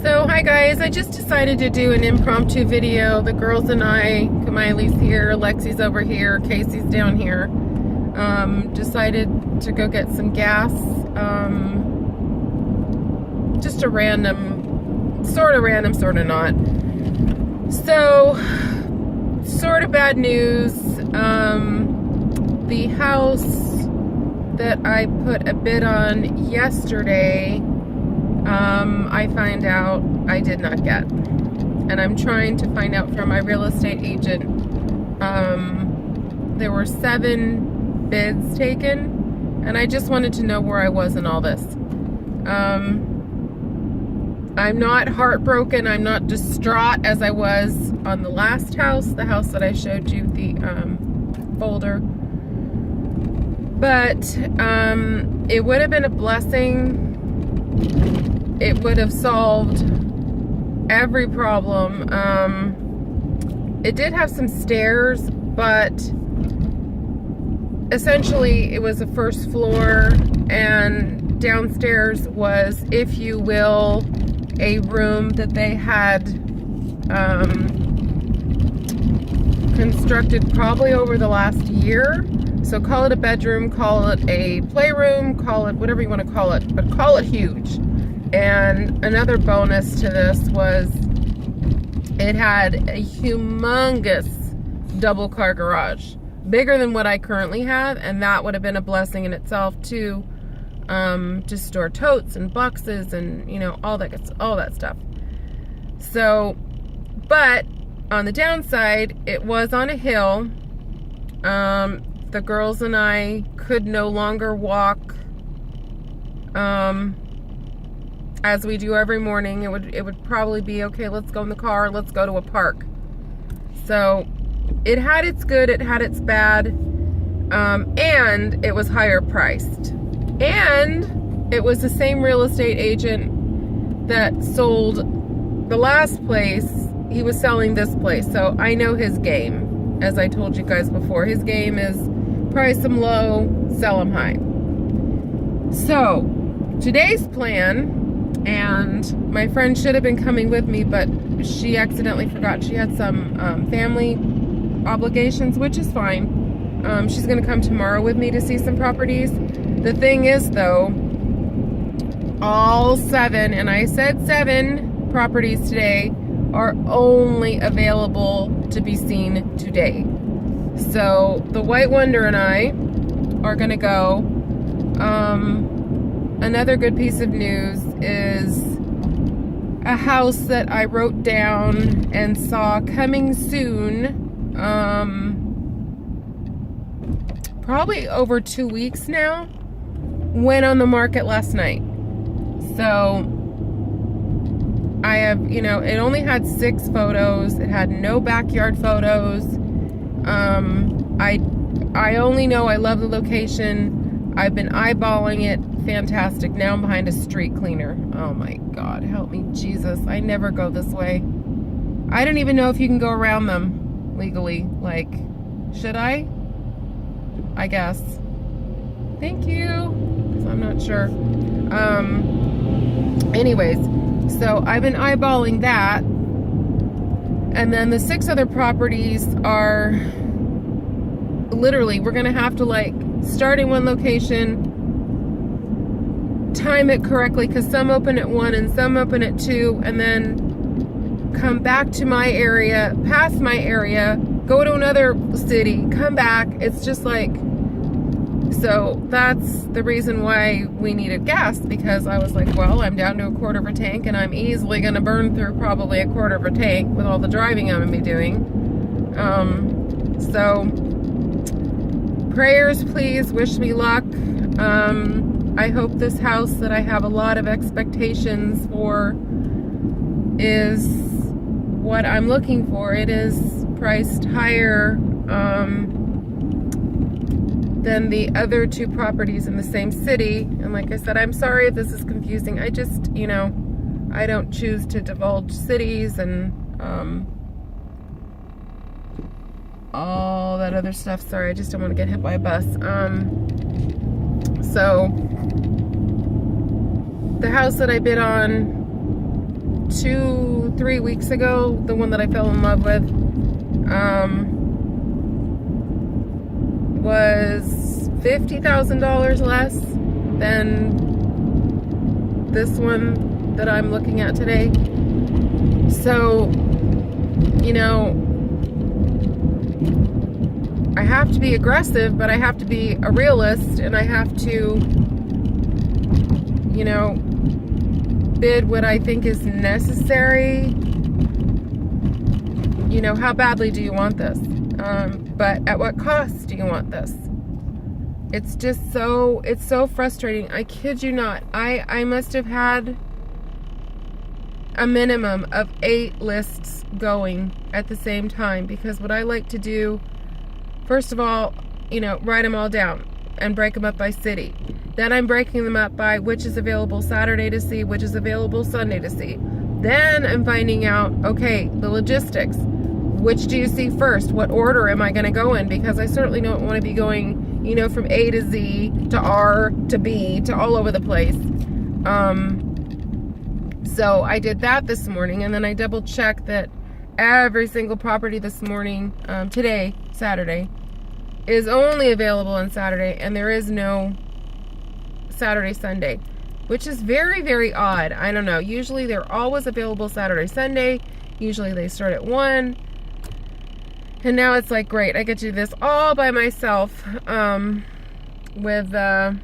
So hi guys, I just decided to do an impromptu video. The girls and I, Kamiley's here, Lexi's over here, Casey's down here, decided to go get some gas. Just a random, sort of not. So, sort of bad news. The house that I put a bid on yesterday, I find out I did not get, and I'm trying to find out from my real estate agent. There were 7 bids taken, and I just wanted to know where I was in all this. I'm not heartbroken, I'm not distraught as I was on the last house, the house that I showed you the folder, but it would have been a blessing. It would have solved every problem. It did have some stairs, but essentially it was a first floor, and downstairs was, if you will, a room that they had constructed probably over the last year. So call it a bedroom, call it a playroom, call it whatever you want to call it, but call it huge. And another bonus to this was it had a humongous double car garage, bigger than what I currently have, and that would have been a blessing in itself too, to store totes and boxes and, you know, all that stuff. So, but on the downside, it was on a hill. The girls and I could no longer walk as we do every morning. It would probably be, okay, let's go in the car, let's go to a park. So it had its good, it had its bad, and it was higher priced. And it was the same real estate agent that sold the last place. He was selling this place, so I know his game. As I told you guys before, his game is price them low, sell them high. So today's plan, and my friend should have been coming with me, but she accidentally forgot she had some family obligations, which is fine. She's gonna come tomorrow with me to see some properties. The thing is though, all 7, and I said 7 properties today, are only available to be seen today. So the White Wonder and I are gonna go. Another good piece of news is a house that I wrote down and saw coming soon, probably over 2 weeks now, went on the market last night. So I have, you know, it only had 6 photos. It had no backyard photos. I only know I love the location. I've been eyeballing it. Fantastic. Now I'm behind a street cleaner. Oh my God, help me, Jesus. I never go this way. I don't even know if you can go around them legally. Like, should I? I guess. Thank you. Because I'm not sure. Anyways, so I've been eyeballing that. And then the 6 other properties are literally, we're going to have to, like, start in one location, time it correctly, because some open at 1 and some open at 2, and then come back to my area, past my area, go to another city, come back. It's just like, so that's the reason why we needed gas, because I was like, well, I'm down to a quarter of a tank, and I'm easily going to burn through probably a quarter of a tank with all the driving I'm going to be doing. So prayers, please. Wish me luck. I hope this house that I have a lot of expectations for is what I'm looking for. It is priced higher than the other 2 properties in the same city. And like I said, I'm sorry if this is confusing. I just, you know, I don't choose to divulge cities and all that other stuff. Sorry, I just don't want to get hit by a bus. So the house that I bid on 2-3 weeks ago, the one that I fell in love with, was $50,000 less than this one that I'm looking at today. So, you know, I have to be aggressive, but I have to be a realist, and I have to, you know, bid what I think is necessary. You know, how badly do you want this? But at what cost do you want this? It's just so, it's so frustrating. I kid you not. I must have had a minimum of 8 lists going at the same time, because what I like to do, first of all, you know, write them all down and break them up by city. Then I'm breaking them up by which is available Saturday to see, which is available Sunday to see. Then I'm finding out, okay, the logistics. Which do you see first? What order am I going to go in? Because I certainly don't want to be going, you know, from A to Z to R to B to all over the place. So I did that this morning, and then I double checked that every single property this morning, today, Saturday, is only available on Saturday, and there is no Saturday, Sunday, which is very, very odd. I don't know. Usually they're always available Saturday, Sunday. Usually they start at 1. And now it's like, great, I get to do this all by myself, with, and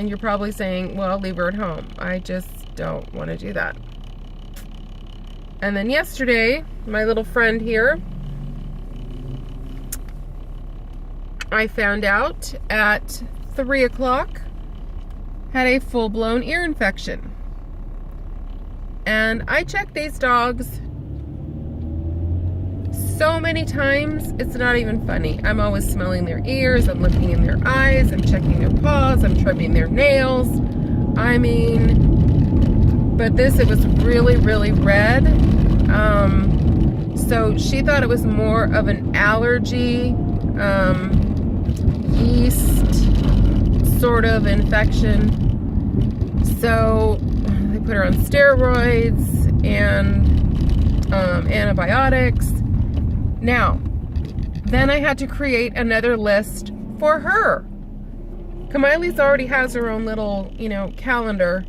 you're probably saying, well, leave her at home. I just don't want to do that. And then yesterday, my little friend here, I found out at 3 o'clock, had a full-blown ear infection. And I checked these dogs so many times, it's not even funny. I'm always smelling their ears, I'm looking in their eyes, I'm checking their paws, I'm trimming their nails. I mean, but this, it was really, really red. So she thought it was more of an allergy, yeast sort of infection. So they put her on steroids and antibiotics. Now, then I had to create another list for her. Kamiley's already has her own little, you know, calendar.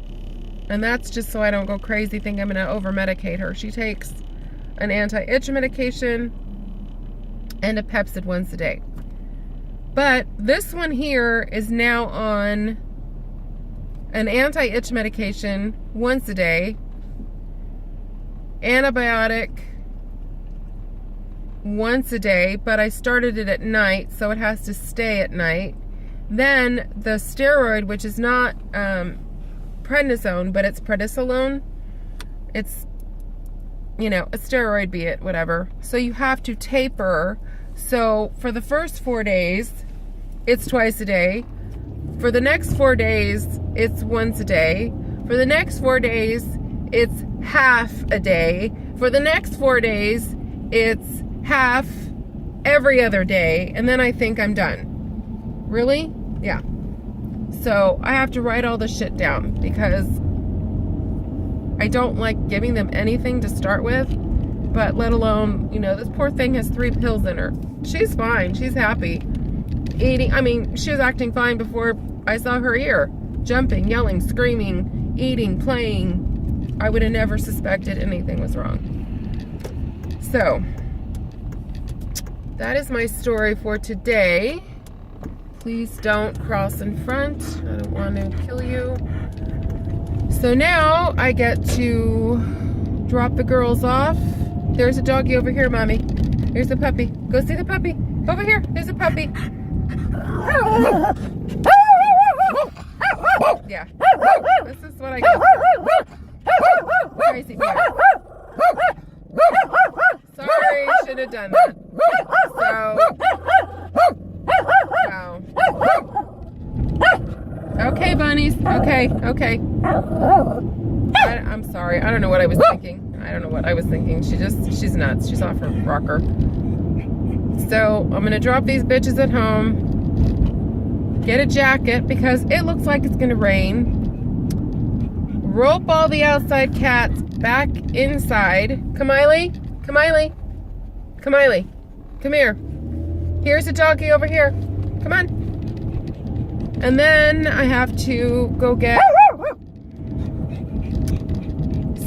And that's just so I don't go crazy, think I'm going to over-medicate her. She takes an anti-itch medication and a Pepcid once a day. But this one here is now on an anti-itch medication once a day, antibiotic once a day, but I started it at night, so it has to stay at night. Then the steroid, which is not prednisone, but it's prednisolone. It's, you know, a steroid, be it, whatever. So you have to taper. So for the first 4 days, it's twice a day. For the next 4 days, it's once a day. For the next 4 days, it's half a day. For the next 4 days, it's half every other day. And then I think I'm done. Really? Yeah. So I have to write all this shit down because I don't like giving them anything to start with, but let alone, you know, this poor thing has 3 pills in her. She's fine. She's happy. Eating, I mean, she was acting fine before I saw her ear. Jumping, yelling, screaming, eating, playing. I would have never suspected anything was wrong. So, that is my story for today. Please don't cross in front. I don't want to kill you. So now I get to drop the girls off. There's a doggy over here, Mommy. There's a puppy. Go see the puppy. Over here. There's a puppy. Yeah. This is what I get. Crazy bear. Sorry, should have done that. So, wow. Okay, bunnies. Okay. I'm sorry. I don't know what I was thinking. She's nuts. She's off her rocker. So, I'm going to drop these bitches at home. Get a jacket because it looks like it's going to rain rope all the outside cats back inside. Kamiley, Kamiley, Kamiley, come here. Here's a doggy over here. Come on. And then I have to go get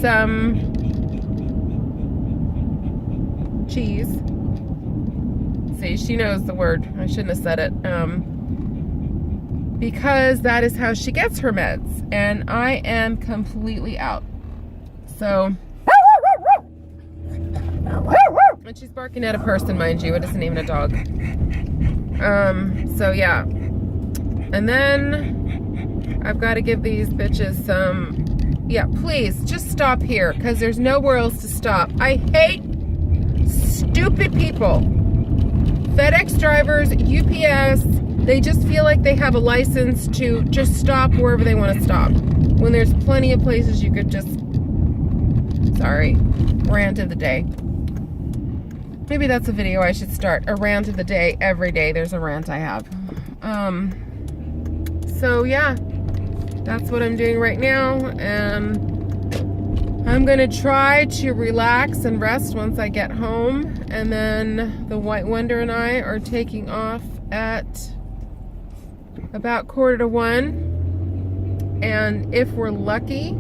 some cheese. See, she knows the word. I shouldn't have said it. Because that is how she gets her meds. And I am completely out. So. And she's barking at a person, mind you. It isn't even a dog. So yeah. And then I've got to give these bitches some, yeah, please just stop here because there's nowhere else to stop. I hate stupid people. FedEx drivers, UPS, they just feel like they have a license to just stop wherever they want to stop. When there's plenty of places you could just, sorry, rant of the day. Maybe that's a video I should start. A rant of the day. Every day there's a rant I have. So yeah, that's what I'm doing right now, and I'm gonna try to relax and rest once I get home, and then the White Wonder and I are taking off at about 1:45, and if we're lucky,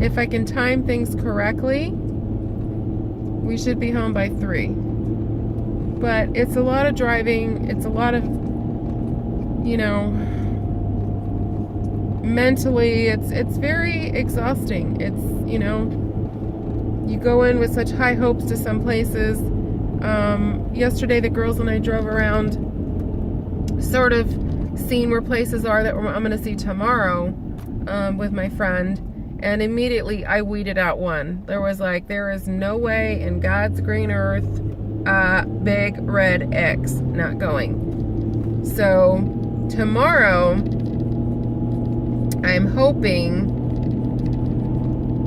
if I can time things correctly, we should be home by 3. But it's a lot of driving, it's a lot of, you know, mentally, it's very exhausting. It's, you know, you go in with such high hopes to some places. Yesterday the girls and I drove around sort of seeing where places are that I'm going to see tomorrow with my friend, and immediately I weeded out one. There was like, there is no way in God's green earth big red X not going. So tomorrow I'm hoping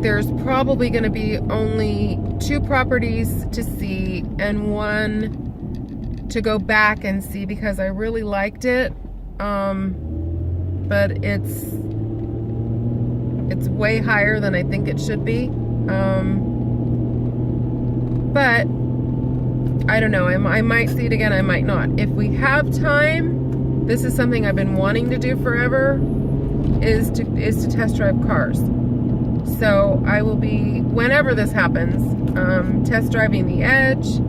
there's probably going to be only 2 properties to see and 1 to go back and see because I really liked it. But it's way higher than I think it should be. But I don't know. I might see it again. I might not. If we have time, this is something I've been wanting to do forever. Is to test drive cars. So I will be, whenever this happens, test driving the Edge,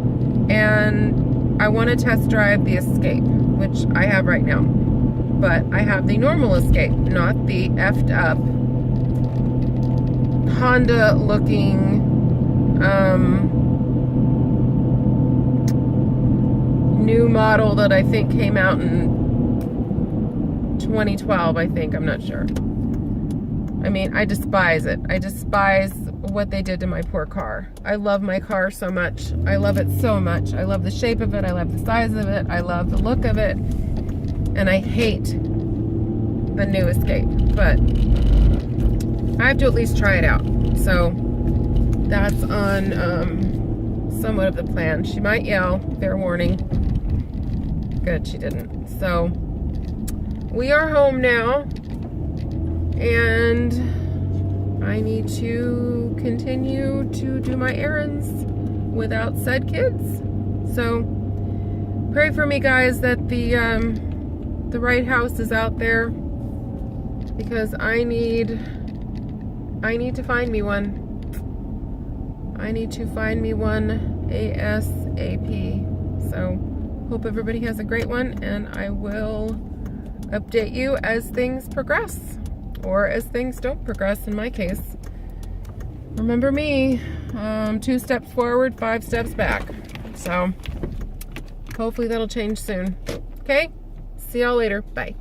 and I want to test drive the Escape, which I have right now. But I have the normal Escape, not the effed up Honda looking new model that I think came out in 2012, I think. I'm not sure. I mean, I despise it. I despise what they did to my poor car. I love my car so much. I love it so much. I love the shape of it. I love the size of it. I love the look of it. And I hate the new Escape. But I have to at least try it out. So that's on somewhat of the plan. She might yell. Fair warning. Good, she didn't. So we are home now, and I need to continue to do my errands without said kids. So pray for me, guys, that the right house is out there, because I need to find me one. I need to find me one ASAP. So hope everybody has a great one, and I will update you as things progress, or as things don't progress in my case. Remember me, 2 steps forward, 5 steps back. So hopefully that'll change soon. Okay, see y'all later. Bye.